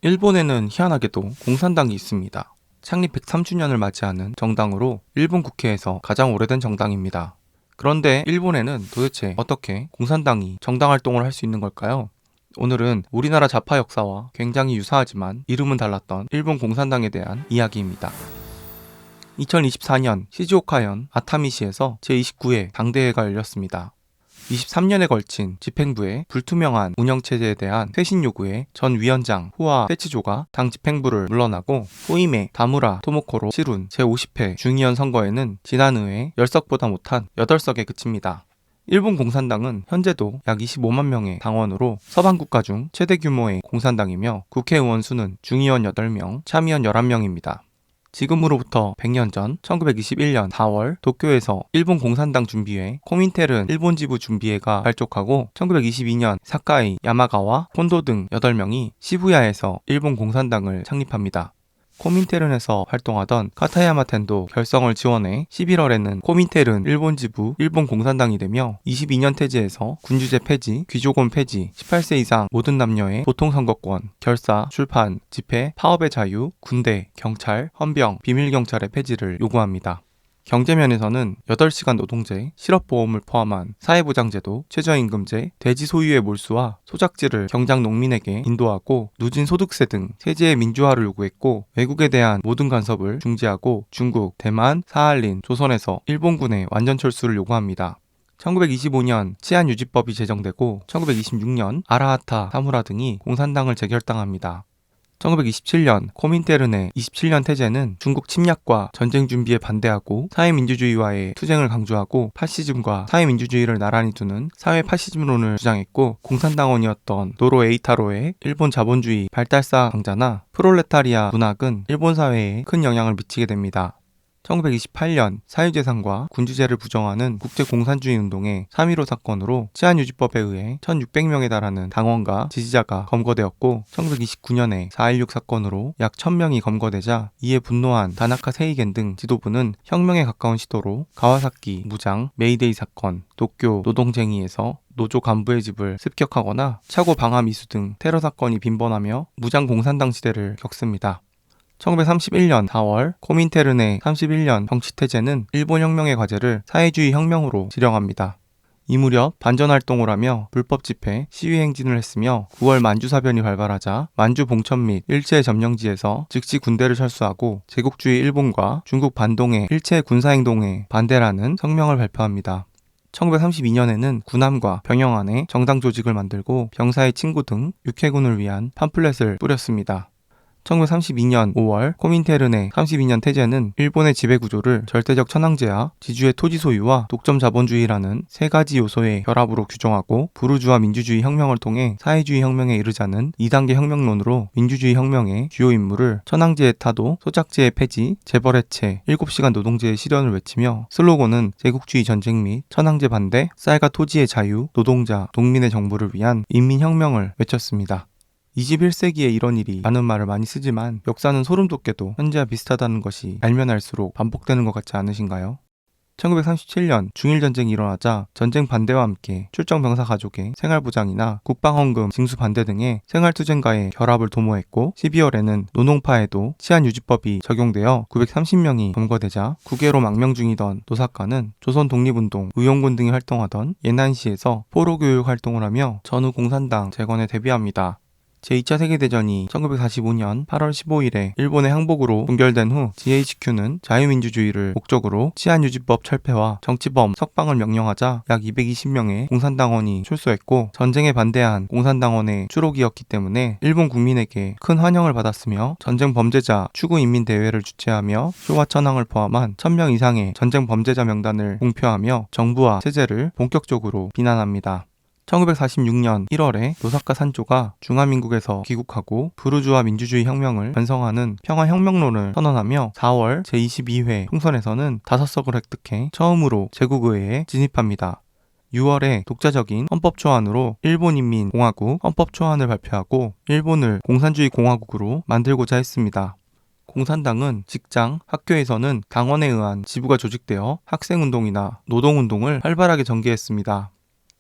일본에는 희한하게도 공산당이 있습니다. 창립 103주년을 맞이하는 정당으로 일본 국회에서 가장 오래된 정당입니다. 그런데 일본에는 도대체 어떻게 공산당이 정당 활동을 할 수 있는 걸까요? 오늘은 우리나라 좌파 역사와 굉장히 유사하지만 이름은 달랐던 일본 공산당에 대한 이야기입니다. 2024년 시즈오카현 아타미시에서 제29회 당대회가 열렸습니다. 23년에 걸친 집행부의 불투명한 운영체제에 대한 쇄신 요구에 전 위원장 후아 세치조가 당 집행부를 물러나고 후임의 다무라 토모코로 치룬 제50회 중의원 선거에는 지난의회 10석보다 못한 8석에 그칩니다. 일본 공산당은 현재도 약 25만 명의 당원으로 서방 국가 중 최대 규모의 공산당이며 국회의원 수는 중의원 8명, 참의원 11명입니다. 지금으로부터 100년 전 1921년 4월 도쿄에서 일본 공산당 준비회 코민테른 일본 지부 준비회가 발족하고 1922년 사카이, 야마가와 콘도 등 8명이 시부야에서 일본 공산당을 창립합니다. 코민테른에서 활동하던 카타야마 텐도 결성을 지원해 11월에는 코민테른 일본 지부 일본 공산당이 되며 22년 태제에서 군주제 폐지, 귀족원 폐지, 18세 이상 모든 남녀의 보통선거권, 결사, 출판, 집회, 파업의 자유, 군대, 경찰, 헌병, 비밀경찰의 폐지를 요구합니다. 경제면에서는 8시간 노동제, 실업보험을 포함한 사회보장제도, 최저임금제, 대지 소유의 몰수와 소작지를 경장 농민에게 인도하고 누진 소득세 등 세제의 민주화를 요구했고 외국에 대한 모든 간섭을 중지하고 중국, 대만, 사할린, 조선에서 일본군의 완전 철수를 요구합니다. 1925년 치안유지법이 제정되고 1926년 아라하타, 사무라 등이 공산당을 재결당합니다. 1927년 코민테른의 27년 태제는 중국 침략과 전쟁 준비에 반대하고 사회민주주의와의 투쟁을 강조하고 파시즘과 사회민주주의를 나란히 두는 사회 파시즘론을 주장했고 공산당원이었던 노로 에이타로의 일본 자본주의 발달사 강자나 프롤레타리아 문학은 일본 사회에 큰 영향을 미치게 됩니다. 1928년 사유재산과 군주제를 부정하는 국제공산주의 운동의 3.15 사건으로 치안유지법에 의해 1600명에 달하는 당원과 지지자가 검거되었고 1929년에 4.16 사건으로 약 1000명이 검거되자 이에 분노한 다나카 세이겐 등 지도부는 혁명에 가까운 시도로 가와사키 무장, 메이데이 사건, 도쿄 노동쟁이에서 노조 간부의 집을 습격하거나 차고 방화 미수 등 테러 사건이 빈번하며 무장 공산당 시대를 겪습니다. 1931년 4월 코민테른의 31년 정치태제는 일본 혁명의 과제를 사회주의 혁명으로 지령합니다. 이 무렵 반전활동을 하며 불법 집회, 시위 행진을 했으며 9월 만주사변이 발발하자 만주 봉천 및 일체 점령지에서 즉시 군대를 철수하고 제국주의 일본과 중국 반동의 일체 군사행동에 반대라는 성명을 발표합니다. 1932년에는 군함과 병영 안에 정당 조직을 만들고 병사의 친구 등 육해군을 위한 팜플렛을 뿌렸습니다. 1932년 5월 코민테른의 32년 태제는 일본의 지배구조를 절대적 천황제와 지주의 토지 소유와 독점 자본주의라는 세 가지 요소의 결합으로 규정하고 부르주아 민주주의 혁명을 통해 사회주의 혁명에 이르자는 2단계 혁명론으로 민주주의 혁명의 주요 임무를 천황제의 타도, 소작제의 폐지, 재벌 해체, 7시간 노동제의 실현을 외치며 슬로건은 제국주의 전쟁 및 천황제 반대, 쌀과 토지의 자유, 노동자, 농민의 정부를 위한 인민혁명을 외쳤습니다. 21세기에 이런 일이 라는 말을 많이 쓰지만 역사는 소름 돋게도 현재와 비슷하다는 것이 알면 알수록 반복되는 것 같지 않으신가요? 1937년 중일전쟁이 일어나자 전쟁 반대와 함께 출정병사 가족의 생활보장이나 국방헌금 징수 반대 등의 생활투쟁과의 결합을 도모했고 12월에는 노동파에도 치안유지법이 적용되어 930명이 검거되자 국외로 망명 중이던 노사카는 조선 독립운동, 의용군 등이 활동하던 예난시에서 포로교육 활동을 하며 전후 공산당 재건에 대비합니다. 제2차 세계대전이 1945년 8월 15일에 일본의 항복으로 종결된 후 GHQ는 자유민주주의를 목적으로 치안유지법 철폐와 정치범 석방을 명령하자 약 220명의 공산당원이 출소했고 전쟁에 반대한 공산당원의 추록이었기 때문에 일본 국민에게 큰 환영을 받았으며 전쟁 범죄자 추구인민대회를 주최하며 쇼와 천황을 포함한 1000명 이상의 전쟁 범죄자 명단을 공표하며 정부와 체제를 본격적으로 비난합니다. 1946년 1월에 노사카 산조가 중화민국에서 귀국하고 부르주아 민주주의 혁명을 완성하는 평화혁명론을 선언하며 4월 제22회 총선에서는 5석을 획득해 처음으로 제국의회에 진입합니다. 6월에 독자적인 헌법초안으로 일본인민공화국 헌법초안을 발표하고 일본을 공산주의 공화국으로 만들고자 했습니다. 공산당은 직장, 학교에서는 당원에 의한 지부가 조직되어 학생운동이나 노동운동을 활발하게 전개했습니다.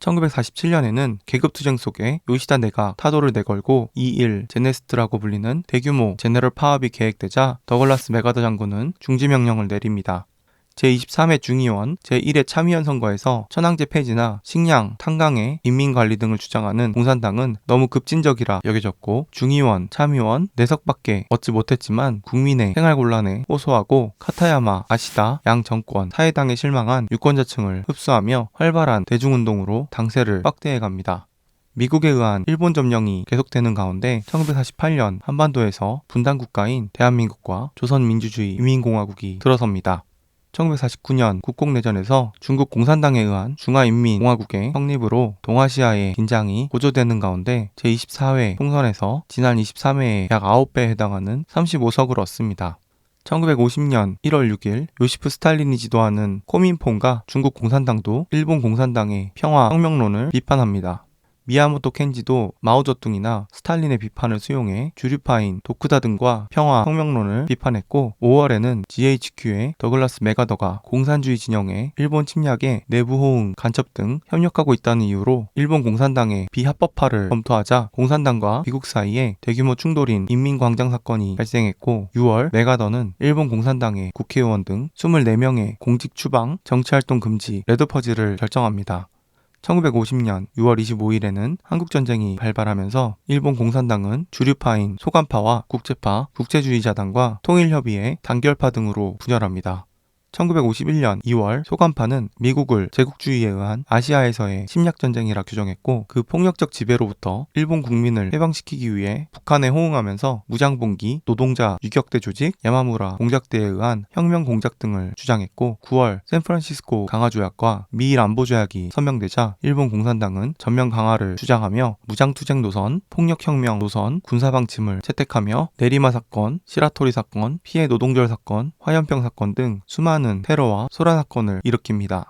1947년에는 계급투쟁 속에 요시다 내가 타도를 내걸고 2.1 제네스트라고 불리는 대규모 제너럴 파업이 계획되자 더글라스 맥아더 장군은 중지명령을 내립니다. 제23회 중의원, 제1회 참의원 선거에서 천황제 폐지나 식량, 탄강의 인민관리 등을 주장하는 공산당은 너무 급진적이라 여겨졌고 중의원, 참의원 4석밖에 얻지 못했지만 국민의 생활곤란에 호소하고 카타야마, 아시다, 양 정권, 사회당에 실망한 유권자층을 흡수하며 활발한 대중운동으로 당세를 확대해갑니다. 미국에 의한 일본 점령이 계속되는 가운데 1948년 한반도에서 분단국가인 대한민국과 조선민주주의 인민공화국이 들어섭니다. 1949년 국共내전에서 중국 공산당에 의한 중화인민공화국의 성립으로 동아시아의 긴장이 고조되는 가운데 제24회 총선에서 지난 23회의 약 9배에 해당하는 35석을 얻습니다. 1950년 1월 6일 요시프 스탈린이 지도하는 코민폰과 중국 공산당도 일본 공산당의 평화혁명론을 비판합니다. 미야모토 켄지도 마오쩌둥이나 스탈린의 비판을 수용해 주류파인 도쿠다 등과 평화혁명론을 비판했고 5월에는 GHQ의 더글라스 맥아더가 공산주의 진영의 일본 침략에 내부 호응, 간첩 등 협력하고 있다는 이유로 일본 공산당의 비합법화를 검토하자 공산당과 미국 사이에 대규모 충돌인 인민광장 사건이 발생했고 6월 맥아더는 일본 공산당의 국회의원 등 24명의 공직 추방, 정치활동 금지, 레드퍼지를 결정합니다. 1950년 6월 25일에는 한국전쟁이 발발하면서 일본 공산당은 주류파인 소관파와 국제파, 국제주의자당과 통일협의회, 단결파 등으로 분열합니다. 1951년 2월 소관파는 미국을 제국주의에 의한 아시아에서의 침략전쟁이라 규정했고 그 폭력적 지배로부터 일본 국민을 해방시키기 위해 북한에 호응하면서 무장봉기, 노동자 유격대 조직, 야마무라 공작대에 의한 혁명 공작 등을 주장했고 9월 샌프란시스코 강화조약과 미일 안보조약이 서명되자 일본 공산당은 전면 강화를 주장하며 무장투쟁 노선, 폭력혁명 노선, 군사방침을 채택하며 내리마 사건, 시라토리 사건, 피해 노동절 사건, 화염병 사건 등 수많은 테러와 소란 사건을 일으킵니다.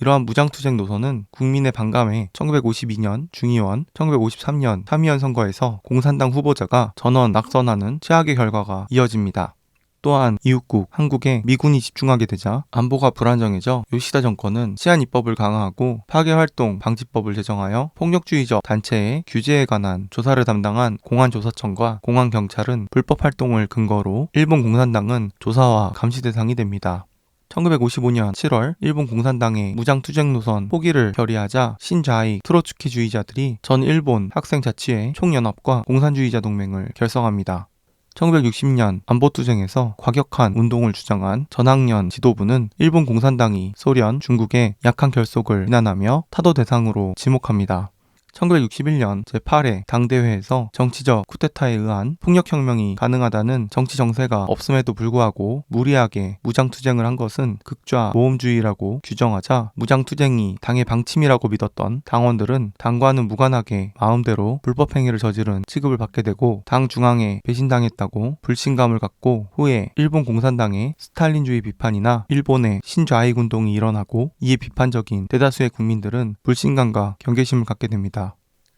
이러한 무장투쟁 노선은 국민의 반감에 1952년 중의원, 1953년 참의원 선거에서 공산당 후보자가 전원 낙선하는 최악의 결과가 이어집니다. 또한 이웃국 한국에 미군이 집중하게 되자 안보가 불안정해져 요시다 정권은 치안입법을 강화하고 파괴활동 방지법을 제정하여 폭력주의적 단체의 규제에 관한 조사를 담당한 공안조사청과 공안경찰은 불법활동을 근거로 일본 공산당은 조사와 감시 대상이 됩니다. 1955년 7월 일본 공산당의 무장투쟁 노선 포기를 결의하자 신좌익 트로츠키주의자들이 전 일본 학생자치회 총연합과 공산주의자 동맹을 결성합니다. 1960년 안보투쟁에서 과격한 운동을 주장한 전학년 지도부는 일본 공산당이 소련, 중국의 약한 결속을 비난하며 타도 대상으로 지목합니다. 1961년 제8회 당대회에서 정치적 쿠데타에 의한 폭력혁명이 가능하다는 정치 정세가 없음에도 불구하고 무리하게 무장투쟁을 한 것은 극좌 모험주의라고 규정하자 무장투쟁이 당의 방침이라고 믿었던 당원들은 당과는 무관하게 마음대로 불법행위를 저지른 취급을 받게 되고 당 중앙에 배신당했다고 불신감을 갖고 후에 일본 공산당의 스탈린주의 비판이나 일본의 신좌익 운동이 일어나고 이에 비판적인 대다수의 국민들은 불신감과 경계심을 갖게 됩니다.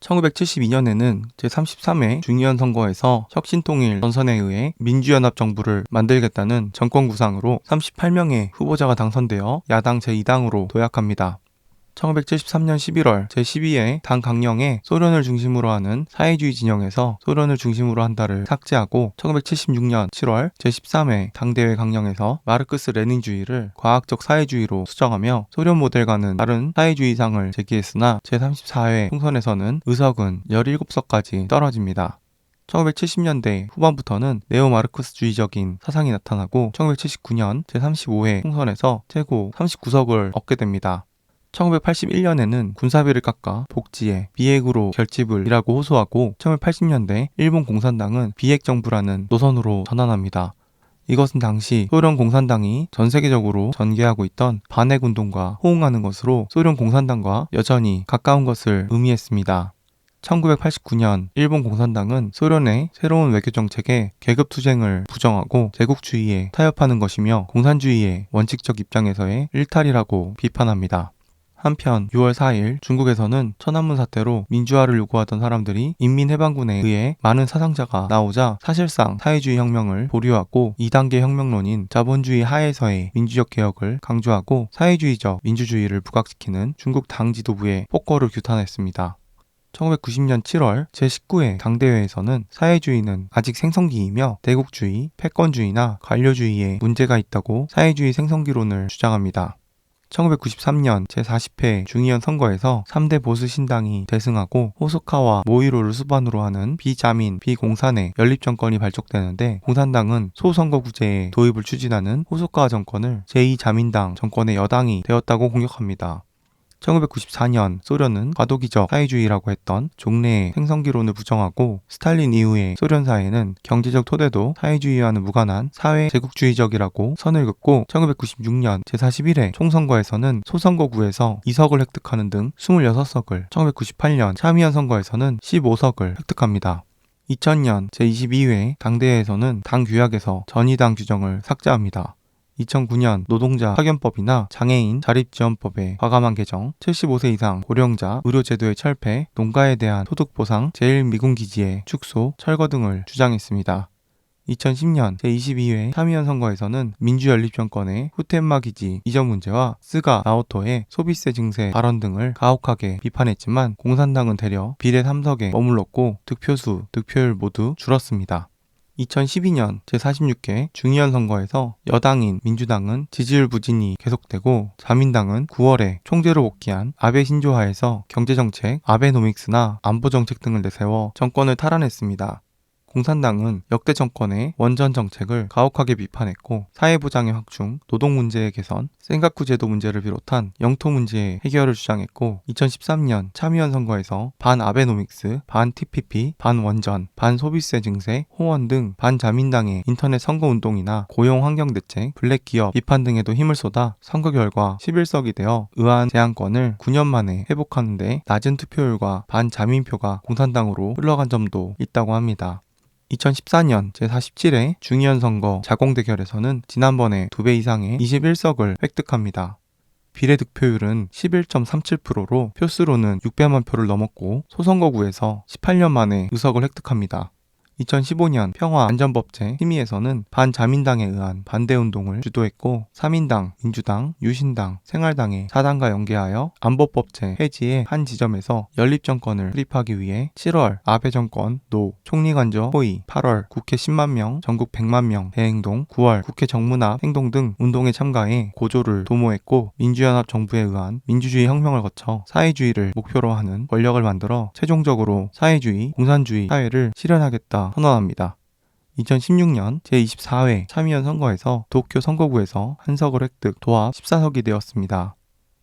1972년에는 제33회 중의원 선거에서 혁신통일 전선에 의해 민주연합정부를 만들겠다는 정권구상으로 38명의 후보자가 당선되어 야당 제2당으로 도약합니다. 1973년 11월 제12회 당 강령에 소련을 중심으로 하는 사회주의 진영에서 소련을 중심으로 한다를 삭제하고 1976년 7월 제13회 당대회 강령에서 마르크스 레닌주의를 과학적 사회주의로 수정하며 소련 모델과는 다른 사회주의상을 제기했으나 제34회 총선에서는 의석은 17석까지 떨어집니다. 1970년대 후반부터는 네오마르크스주의적인 사상이 나타나고 1979년 제35회 총선에서 최고 39석을 얻게 됩니다. 1981년에는 군사비를 깎아 복지에 비핵으로 결집을 이라고 호소하고 1980년대 일본 공산당은 비핵정부라는 노선으로 전환합니다. 이것은 당시 소련 공산당이 전 세계적으로 전개하고 있던 반핵운동과 호응하는 것으로 소련 공산당과 여전히 가까운 것을 의미했습니다. 1989년 일본 공산당은 소련의 새로운 외교정책에 계급투쟁을 부정하고 제국주의에 타협하는 것이며 공산주의의 원칙적 입장에서의 일탈이라고 비판합니다. 한편 6월 4일 중국에서는 천안문 사태로 민주화를 요구하던 사람들이 인민해방군에 의해 많은 사상자가 나오자 사실상 사회주의 혁명을 보류하고 2단계 혁명론인 자본주의 하에서의 민주적 개혁을 강조하고 사회주의적 민주주의를 부각시키는 중국 당 지도부의 폭거를 규탄했습니다. 1990년 7월 제19회 당대회에서는 사회주의는 아직 생성기이며 대국주의, 패권주의나 관료주의에 문제가 있다고 사회주의 생성기론을 주장합니다. 1993년 제40회 중의원 선거에서 3대 보수 신당이 대승하고 호소카와 모이로를 수반으로 하는 비자민, 비공산의 연립정권이 발족되는데 공산당은 소선거구제의 도입을 추진하는 호소카 정권을 제2자민당 정권의 여당이 되었다고 공격합니다. 1994년 소련은 과도기적 사회주의라고 했던 종래의 생성기론을 부정하고 스탈린 이후의 소련 사회는 경제적 토대도 사회주의와는 무관한 사회 제국주의적이라고 선을 긋고 1996년 제41회 총선거에서는 소선거구에서 2석을 획득하는 등 26석을, 1998년 참의원 선거에서는 15석을 획득합니다. 2000년 제22회 당대회에서는 당 규약에서 전이당 규정을 삭제합니다. 2009년 노동자 파견법이나 장애인 자립지원법의 과감한 개정, 75세 이상 고령자 의료제도의 철폐, 농가에 대한 소득보상 제1미군기지의 축소, 철거 등을 주장했습니다. 2010년 제22회 참의원 선거에서는 민주연립정권의 후텐마 기지 이전 문제와 스가 나오토의 소비세 증세 발언 등을 가혹하게 비판했지만 공산당은 되려 비례 3석에 머물렀고 득표수, 득표율 모두 줄었습니다. 2012년 제46회 중의원 선거에서 여당인 민주당은 지지율 부진이 계속되고 자민당은 9월에 총재로 복귀한 아베 신조하에서 경제정책, 아베노믹스나 안보정책 등을 내세워 정권을 탈환했습니다. 공산당은 역대 정권의 원전 정책을 가혹하게 비판했고 사회보장의 확충, 노동 문제의 개선, 센가쿠 제도 문제를 비롯한 영토 문제의 해결을 주장했고 2013년 참의원 선거에서 반 아베노믹스, 반 TPP, 반 원전, 반 소비세 증세, 호원 등 반자민당의 인터넷 선거운동이나 고용환경대책, 블랙기업 비판 등에도 힘을 쏟아 선거 결과 11석이 되어 의안 제한권을 9년 만에 회복하는 데 낮은 투표율과 반자민표가 공산당으로 흘러간 점도 있다고 합니다. 2014년 제47회 중의원 선거 자공대결에서는 지난번에 2배 이상의 21석을 획득합니다. 비례 득표율은 11.37%로 표수로는 600만 표를 넘었고 소선거구에서 18년 만에 의석을 획득합니다. 2015년 평화안전법제 심의에서는 반자민당에 의한 반대운동을 주도했고 3인당, 민주당, 유신당, 생활당의 4당과 연계하여 안보법제 해지의 한 지점에서 연립정권을 수립하기 위해 7월 아베 정권 노 총리관저 호의, 8월 국회 10만 명, 전국 100만 명 대행동, 9월 국회 정문앞 행동 등 운동에 참가해 고조를 도모했고 민주연합 정부에 의한 민주주의 혁명을 거쳐 사회주의를 목표로 하는 권력을 만들어 최종적으로 사회주의, 공산주의 사회를 실현하겠다 선언합니다. 2016년 제24회 참의원 선거에서 도쿄 선거구에서 한석을 획득, 도합 14석이 되었습니다.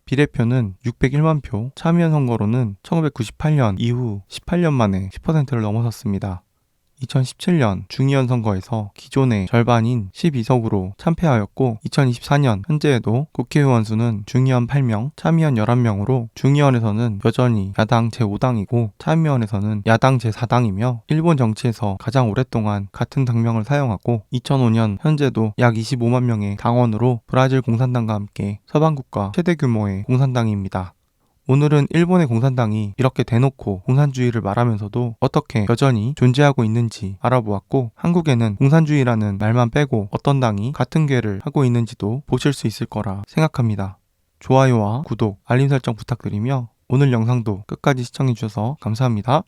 비례표는 601만 표, 참의원 선거로는 1998년 이후 18년 만에 10%를 넘어섰습니다. 2017년 중의원 선거에서 기존의 절반인 12석으로 참패하였고 2024년 현재에도 국회의원 수는 중의원 8명, 참의원 11명으로 중의원에서는 여전히 야당 제5당이고 참의원에서는 야당 제4당이며 일본 정치에서 가장 오랫동안 같은 당명을 사용하고 2005년 현재도 약 25만 명의 당원으로 브라질 공산당과 함께 서방국가 최대 규모의 공산당입니다. 오늘은 일본의 공산당이 이렇게 대놓고 공산주의를 말하면서도 어떻게 여전히 존재하고 있는지 알아보았고 한국에는 공산주의라는 말만 빼고 어떤 당이 같은 괴를 하고 있는지도 보실 수 있을 거라 생각합니다. 좋아요와 구독, 알림 설정 부탁드리며 오늘 영상도 끝까지 시청해주셔서 감사합니다.